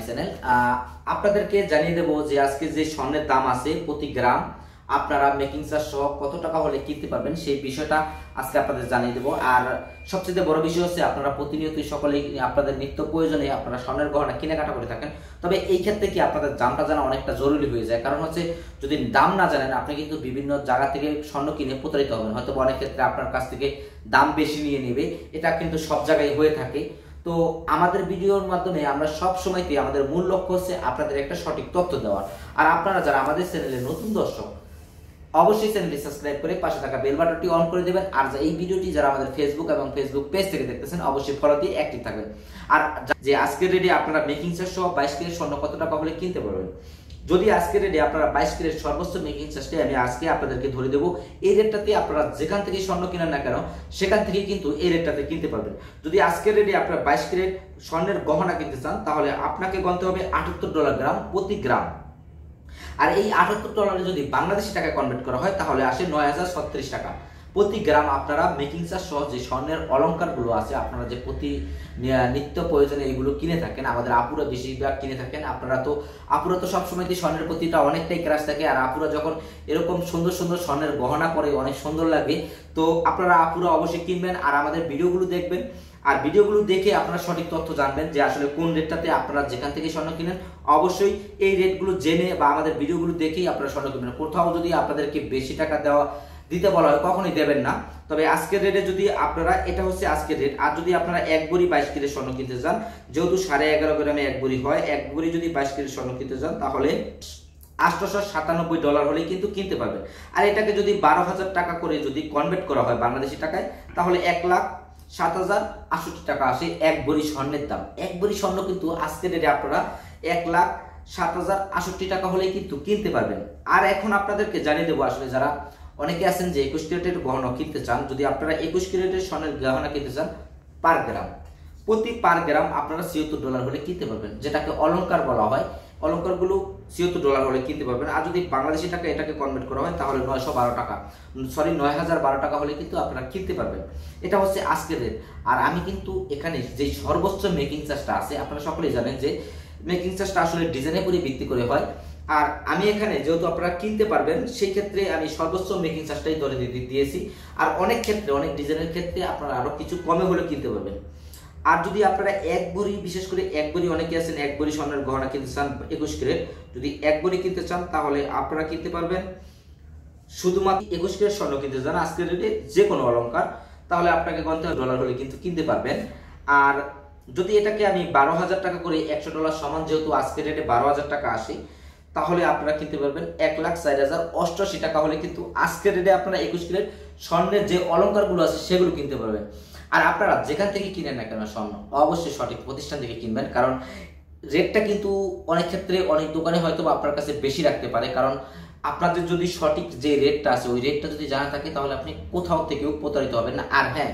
My channel. আপনাদেরকে জানিয়ে দেব যে আজকে যে স্বর্ণের দাম আছে প্রতি গ্রাম আপনারা মেকিং চার্জ সহ কত টাকা হলে কিনতে পারবেন সেই বিষয়টা আজকে আপনাদের জানিয়ে দেব। আর সবচেয়ে বড় বিষয় হচ্ছে আপনারা প্রতিনিয়তই সকলেই আপনাদের নিত্য প্রয়োজনে আপনারা স্বর্ণের গহনা কেনাকাটা করে থাকেন, তবে এই ক্ষেত্রে কি আপনাদের দামটা জানা অনেকটা জরুরি হয়ে যায়। কারণ হচ্ছে যদি দাম না জানেন আপনি কিন্তু বিভিন্ন জায়গা থেকে স্বর্ণ কিনে প্রতারিত হবেন, হয়তো অনেক ক্ষেত্রে আপনার কাছ থেকে দাম বেশি নিয়ে নেবে, এটা কিন্তু সব জায়গায় হয়ে থাকে। তো আমাদের ভিডিওর মাধ্যমে আমরা সব সময়তে আমাদের মূল লক্ষ্য হচ্ছে আপনাদের একটা সঠিক তথ্য দেওয়ার। আর আপনারা যারা আমাদের চ্যানেলে নতুন দর্শক অবশ্যই চ্যানেলটি সাবস্ক্রাইব করে পাশে থাকা বেল বাটনটি অন করে দেবেন। আর এই ভিডিওটি যারা আমাদের ফেসবুক এবং ফেসবুক পেজ থেকে দেখতেছেন অবশ্যই ফলো দিয়ে অ্যাক্টিভ থাকবেন। আর যে আজকের রেডি আপনারা মেকিং চার্জ সহ 22 ক্যারেট স্বর্ণ কত টাকা হলে কিনতে পারবেন। যদি আজকের রেডি আপনারা 22 ক্যারেট সর্বোচ্চ মেকিং চার্জটি আমি আজকে আপনাদেরকে ধরে দেবো, এই রেটটাতে আপনারা যেখান থেকে স্বর্ণ কিনেন না কেন সেখান থেকে কিন্তু এই রেটটাতে কিনতে পারবেন। যদি আজকের রেডি আপনারা 22 ক্যারেট স্বর্ণের গহনা কিনতে চান তাহলে আপনাকে গুনতে হবে $78 গ্রাম প্রতি গ্রাম। আর এই $78 যদি বাংলাদেশি টাকায় কনভার্ট করা হয় তাহলে আসে 9036 টাকা প্রতি গ্রাম। আপনারা মেকিং চার্জ সহ যে স্বর্ণের অলংকারগুলো আছে আপনারা যে প্রতি নিত্য প্রয়োজনে এগুলো কিনে থাকেন, আমাদের আপুরা বেশিরভাগ কিনে থাকেন। আপুরা তো সবসময় স্বর্ণের প্রতিটা অনেকটাই ক্রাশ থাকে, আর আপুরা যখন এরকম সুন্দর সুন্দর স্বর্ণের গহনা পরে অনেক সুন্দর লাগে, তো আপনারা আপুরা অবশ্যই কিনবেন আর আমাদের ভিডিওগুলো দেখবেন। আর ভিডিওগুলো দেখে আপনারা সঠিক তথ্য জানবেন যে আসলে কোন রেটটাতে আপনারা যেখান থেকে স্বর্ণ কিনেন। অবশ্যই এই রেটগুলো জেনে বা আমাদের ভিডিওগুলো দেখেই আপনারা স্বর্ণ কিনবেন। কোথাও যদি আপনাদেরকে বেশি টাকা দিতে বলা হয় কখনোই দেবেন না। তবে আজকের রেটে যদি আপনারা, এটা হচ্ছে আজকের রেট, আর যদি আপনারা এক ভরি 22 ক্যারেট স্বর্ণ কিনতে চান, যেহেতু 11.5 গ্রামে এক ভরি হয়, এক ভরি যদি 22 ক্যারেট স্বর্ণ কিনতে চান তাহলে $897 হলেই কিন্তু কিনতে পারবেন। আর এটাকে যদি 12,000 টাকা করে যদি কনভার্ট করা হয় বাংলাদেশি টাকায় তাহলে 1,07,068 টাকা আসে এক ভরি স্বর্ণের দাম। এক ভরি স্বর্ণ কিন্তু আজকের রেটে আপনারা 1,07,068 টাকা হলেই কিন্তু কিনতে পারবেন। আর এখন আপনাদেরকে জানিয়ে দেবো, আসলে যারা অনেকে আছেন যে 21 ক্যারেটের গহনা কিনতে চান, যদি আপনারা 21 ক্যারেটের স্বর্ণের গহনা কিনতে চান পার গ্রাম আপনারা $76 হলে কিনতে পারবেন, যেটাকে অলংকার বলা হয়। অলংকারগুলো $76 হলে কিনতে পারবেন। আর যদি বাংলাদেশি টাকা এটাকে কনভার্ট করা হয় তাহলে 9,012 টাকা হলে কিন্তু আপনারা কিনতে পারবেন। এটা হচ্ছে আজকের রেট। আর আমি কিন্তু এখানে যে সর্বোচ্চ মেকিং চার্জটা আছে আপনারা সকলেই জানেন যে মেকিং চার্জটা আসলে ডিজাইনের উপরে ভিত্তি করে হয়। আর আমি এখানে যেহেতু আপনারা কিনতে পারবেন সেই ক্ষেত্রে আমি সর্বোচ্চ মেকিং চার্জটাই ধরে দিয়েছি। আর অনেক ক্ষেত্রে অনেক ডিজাইনের ক্ষেত্রে আপনারা আরো কিছু কমে হলে কিনতে পারবেন। আর যদি আপনারা এক ভরি, বিশেষ করে এক ভরি, অনেকে আছেন এক ভরি স্বর্ণের গহনা কিনতে চান 21 ক্যারেট, যদি এক ভরি কিনতে চান তাহলে আপনারা কিনতে পারবেন শুধুমাত্র 21 ক্যারেট স্বর্ণ কিনতে চান আজকের রেটে যে কোনো অলংকার, তাহলে আপনাকে $50 হলে কিন্তু কিনতে পারবেন। আর যদি এটাকে আমি 12,000 টাকা করে $100 সমান, যেহেতু আজকের রেটে 12,000 টাকা আসে, তাহলে আপনারা কিনতে পারবেন 1,04,088 টাকা হলে কিন্তু আজকের রেটে আপনারা 21 ক্যারেট স্বর্ণের যে অলংকারগুলো আছে সেগুলো কিনতে পারবেন। আর আপনারা যেখান থেকে কিনেন না কেন স্বর্ণ অবশ্যই সঠিক প্রতিষ্ঠান থেকে কিনবেন, কারণ রেটটা কিন্তু অনেক ক্ষেত্রে অনেক দোকানে হয়তো আপনার কাছে বেশি রাখতে পারে। কারণ আপনাদের যদি সঠিক যে রেটটা আছে ওই রেটটা যদি জানা থাকে তাহলে আপনি কোথাও থেকেও প্রতারিত হবেন না। আর হ্যাঁ,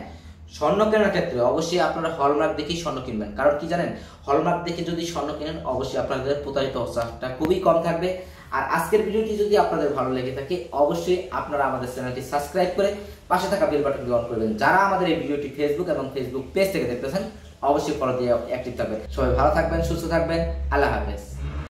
স্বর্ণ কেনার ক্ষেত্রে অবশ্যই আপনারা হলমার্ক দেখেই স্বর্ণ কিনবেন, কারণ কি জানেন, হলমার্ক দেখে যদি স্বর্ণ কিনেন অবশ্যই আপনাদের প্রতারিত হওয়ার চান্সটা খুবই কম থাকবে। আর আজকের ভিডিওটি যদি আপনাদের ভালো লেগে থাকে অবশ্যই আপনারা আমাদের চ্যানেলটি সাবস্ক্রাইব করে পাশে থাকা বেল বাটনটি অন করবেন। যারা আমাদের এই ভিডিওটি ফেসবুক এবং ফেসবুক পেজ থেকে দেখতেছেন অবশ্যই ফলো দিয়ে অ্যাক্টিভ থাকবেন। সবাই ভালো থাকবেন, সুস্থ থাকবেন, আল্লাহ হাফেজ।